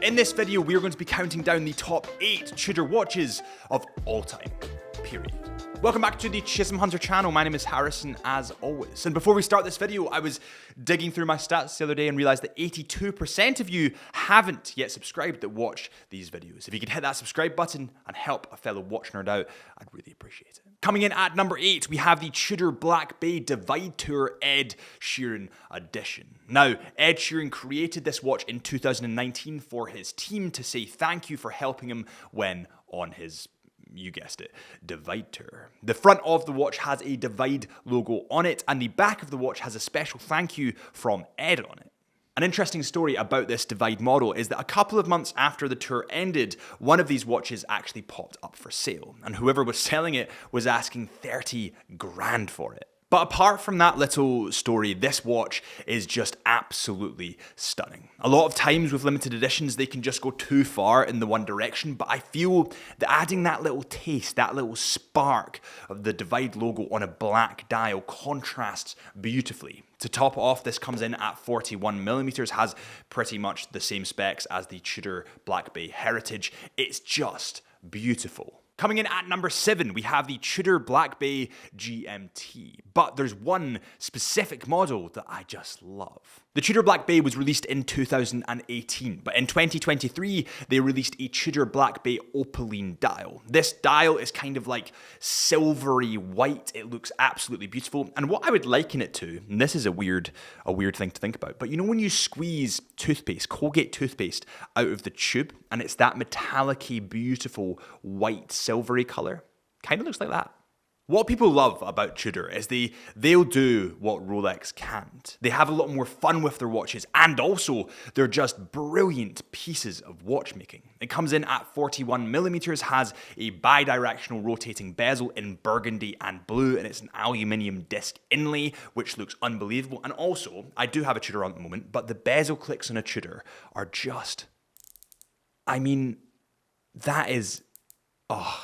In this video, we are going to be counting down the top 8 Tudor watches of all time, period. Welcome back to the Chisholm Hunter channel. My name is Harrison, as always. And before we start this video, I was digging through my stats the other day and realized that 82% of you haven't yet subscribed that watch these videos. If you could hit that subscribe button and help a fellow watch nerd out, I'd really appreciate it. Coming in at number 8, we have the Tudor Black Bay Divide Tour Ed Sheeran edition. Now, Ed Sheeran created this watch in 2019 for his team to say thank you for helping him when on his, you guessed it, Divide Tour. The front of the watch has a Divide logo on it, and the back of the watch has a special thank you from Ed on it. An interesting story about this Divide model is that a couple of months after the tour ended, one of these watches actually popped up for sale, and whoever was selling it was asking 30 grand for it. But apart from that little story, this watch is just absolutely stunning. A lot of times with limited editions, they can just go too far in the one direction, but I feel that adding that little taste, that little spark of the Divide logo on a black dial contrasts beautifully. To top it off, this comes in at 41mm, has pretty much the same specs as the Tudor Black Bay Heritage. It's just beautiful. Coming in at number 7, we have the Tudor Black Bay GMT, but there's one specific model that I just love. The Tudor Black Bay was released in 2018, but in 2023, they released a Tudor Black Bay Opaline dial. This dial is kind of like silvery white. It looks absolutely beautiful, and what I would liken it to, and this is a weird thing to think about, but you know when you squeeze toothpaste, Colgate toothpaste, out of the tube, and it's that metallic-y, beautiful white silvery color? Kind of looks like that. What people love about Tudor is they'll do what Rolex can't. They have a lot more fun with their watches, and also they're just brilliant pieces of watchmaking. It comes in at 41mm, has a bi-directional rotating bezel in burgundy and blue, and it's an aluminium disc inlay, which looks unbelievable. And also, I do have a Tudor on at the moment, but the bezel clicks on a Tudor are just, I mean, that is,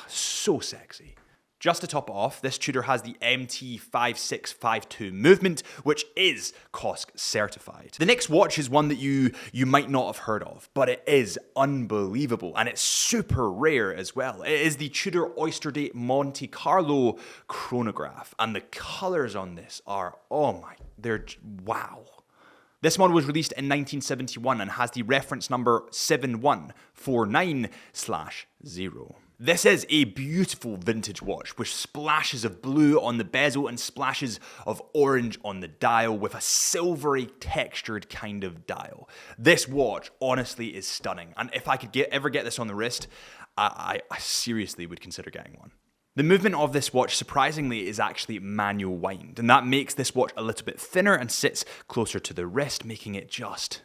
so sexy. Just to top it off, this Tudor has the MT5652 movement, which is COSC certified. The next watch is one that you might not have heard of, but it is unbelievable, and it's super rare as well. It is the Tudor Oysterdate Monte Carlo chronograph, and the colors on this are, they're wow. This model was released in 1971 and has the reference number 7149/0. This is a beautiful vintage watch with splashes of blue on the bezel and splashes of orange on the dial with a silvery textured kind of dial. This watch honestly is stunning, and if I could ever get this on the wrist, I seriously would consider getting one. The movement of this watch, surprisingly, is actually manual wind, and that makes this watch a little bit thinner and sits closer to the wrist, making it just...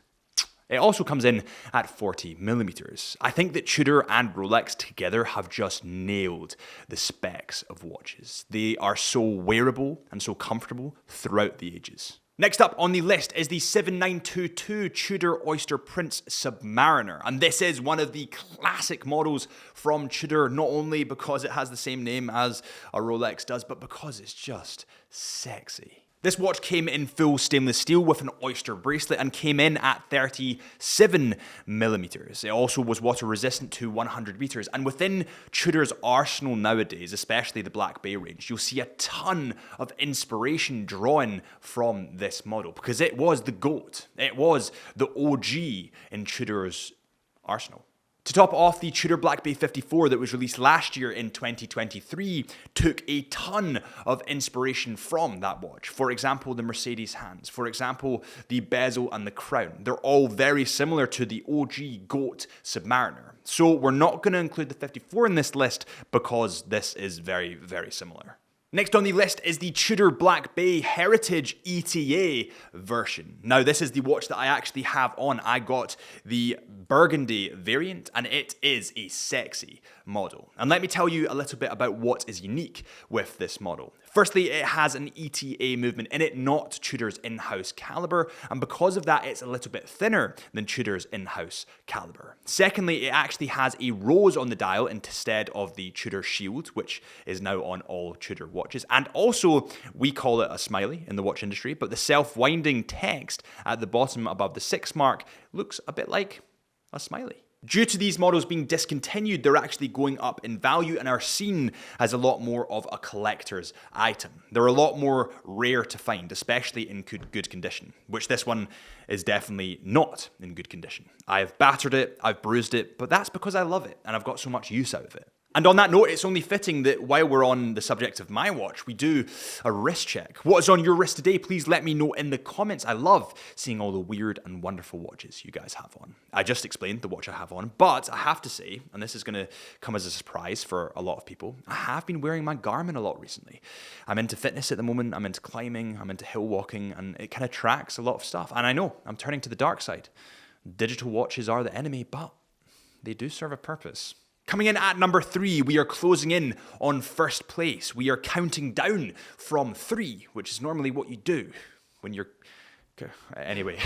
It also comes in at 40mm. I think that Tudor and Rolex together have just nailed the specs of watches. They are so wearable and so comfortable throughout the ages. Next up on the list is the 7922 Tudor Oyster Prince Submariner, and this is one of the classic models from Tudor, not only because it has the same name as a Rolex does, but because it's just sexy. This watch came in full stainless steel with an oyster bracelet and came in at 37mm. It also was water resistant to 100 meters. And within Tudor's arsenal nowadays, especially the Black Bay range, you'll see a ton of inspiration drawn from this model because it was the GOAT. It was the OG in Tudor's arsenal. To top off, the Tudor Black Bay 54 that was released last year in 2023 took a ton of inspiration from that watch. For example, the Mercedes hands. For example, the bezel and the crown. They're all very similar to the OG GOAT Submariner. So we're not going to include the 54 in this list because this is very, very similar. Next on the list is the Tudor Black Bay Heritage ETA version. Now, this is the watch that I actually have on. I got the burgundy variant, and it is a sexy model. And let me tell you a little bit about what is unique with this model. Firstly, it has an ETA movement in it, not Tudor's in-house caliber, and because of that, it's a little bit thinner than Tudor's in-house caliber. Secondly, it actually has a rose on the dial instead of the Tudor shield, which is now on all Tudor watches. And also, we call it a smiley in the watch industry, but the self-winding text at the bottom above the 6 mark looks a bit like a smiley. Due to these models being discontinued, they're actually going up in value and are seen as a lot more of a collector's item. They're a lot more rare to find, especially in good condition, which this one is definitely not in good condition. I've battered it, I've bruised it, but that's because I love it and I've got so much use out of it. And on that note, it's only fitting that while we're on the subject of my watch, we do a wrist check. What is on your wrist today? Please let me know in the comments. I love seeing all the weird and wonderful watches you guys have on. I just explained the watch I have on, but I have to say, and this is going to come as a surprise for a lot of people, I have been wearing my Garmin a lot recently. I'm into fitness at the moment, I'm into climbing, I'm into hill walking, and it kind of tracks a lot of stuff. And I know, I'm turning to the dark side. Digital watches are the enemy, but they do serve a purpose. Coming in at number 3, we are closing in on first place. We are counting down from 3, which is normally what you do when you're... Anyway.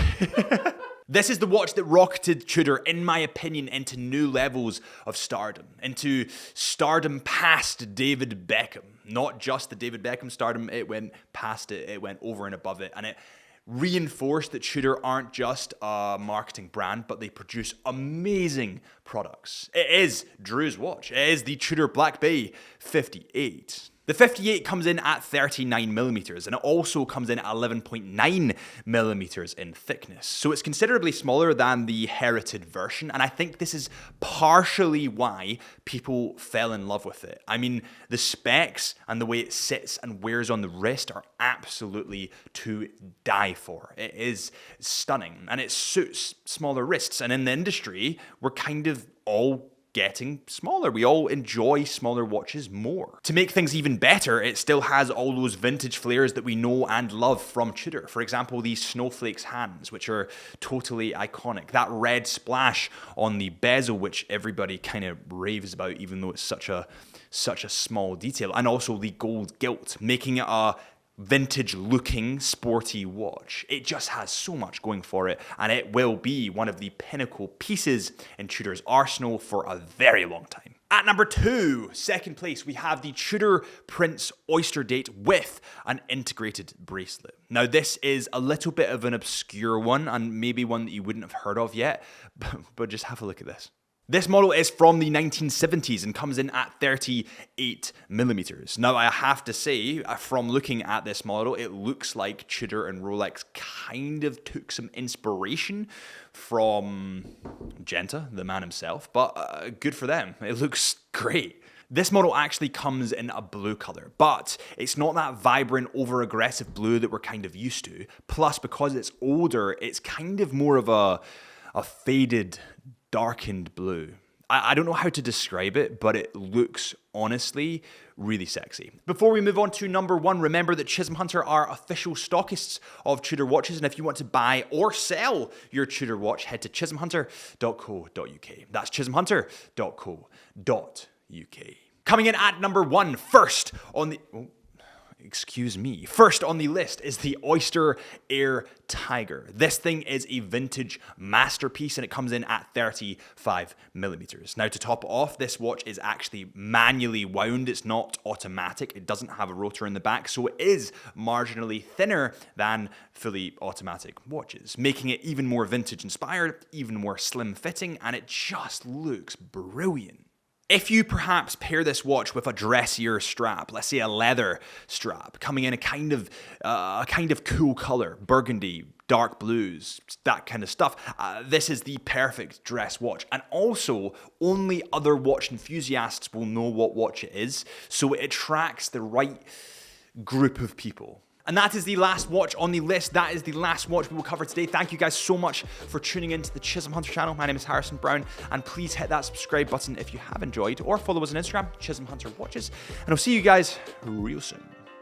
This is the watch that rocketed Tudor, in my opinion, into new levels of stardom. Into stardom past David Beckham. Not just the David Beckham stardom, it went past it, it went over and above it, and it reinforced that Tudor aren't just a marketing brand, but they produce amazing products. It is Drew's watch. It is the Tudor Black Bay 58. The 58 comes in at 39mm, and it also comes in at 11.9mm in thickness. So it's considerably smaller than the Heritage version, and I think this is partially why people fell in love with it. I mean, the specs and the way it sits and wears on the wrist are absolutely to die for. It is stunning, and it suits smaller wrists, and in the industry, we're kind of all getting smaller. We all enjoy smaller watches more. To make things even better, it still has all those vintage flares that we know and love from Tudor. For example, these snowflakes hands, which are totally iconic. That red splash on the bezel, which everybody kind of raves about, even though it's such a small detail. And also the gold gilt, making it a vintage looking sporty watch. It just has so much going for it, and it will be one of the pinnacle pieces in Tudor's arsenal for a very long time. At number 2, second place, we have the Tudor Prince Oyster Date with an integrated bracelet. Now, this is a little bit of an obscure one, and maybe one that you wouldn't have heard of yet, but just have a look at this. This model is from the 1970s and comes in at 38mm. Now, I have to say, from looking at this model, it looks like Tudor and Rolex kind of took some inspiration from Genta, the man himself, but good for them. It looks great. This model actually comes in a blue color, but it's not that vibrant, over-aggressive blue that we're kind of used to. Plus, because it's older, it's kind of more of a faded, darkened blue. I don't know how to describe it, but it looks honestly really sexy. Before we move on to number 1, remember that Chisholm Hunter are official stockists of Tudor watches, and if you want to buy or sell your Tudor watch, head to chisholmhunter.co.uk. That's chisholmhunter.co.uk. Coming in at number 1, first on the list is the Oyster Air Tiger. This thing is a vintage masterpiece, and it comes in at 35mm. Now, to top it off, this watch is actually manually wound. It's not automatic. It doesn't have a rotor in the back, so it is marginally thinner than fully automatic watches, making it even more vintage inspired, even more slim fitting, and it just looks brilliant. If you perhaps pair this watch with a dressier strap, let's say a leather strap, coming in a kind of cool color, burgundy, dark blues, that kind of stuff, this is the perfect dress watch. And also, only other watch enthusiasts will know what watch it is, so it attracts the right group of people. And that is the last watch on the list. That is the last watch we will cover today. Thank you guys so much for tuning into the Chisholm Hunter channel. My name is Harrison Brown, and please hit that subscribe button if you have enjoyed, or follow us on Instagram, Chisholm Hunter Watches, and I'll see you guys real soon.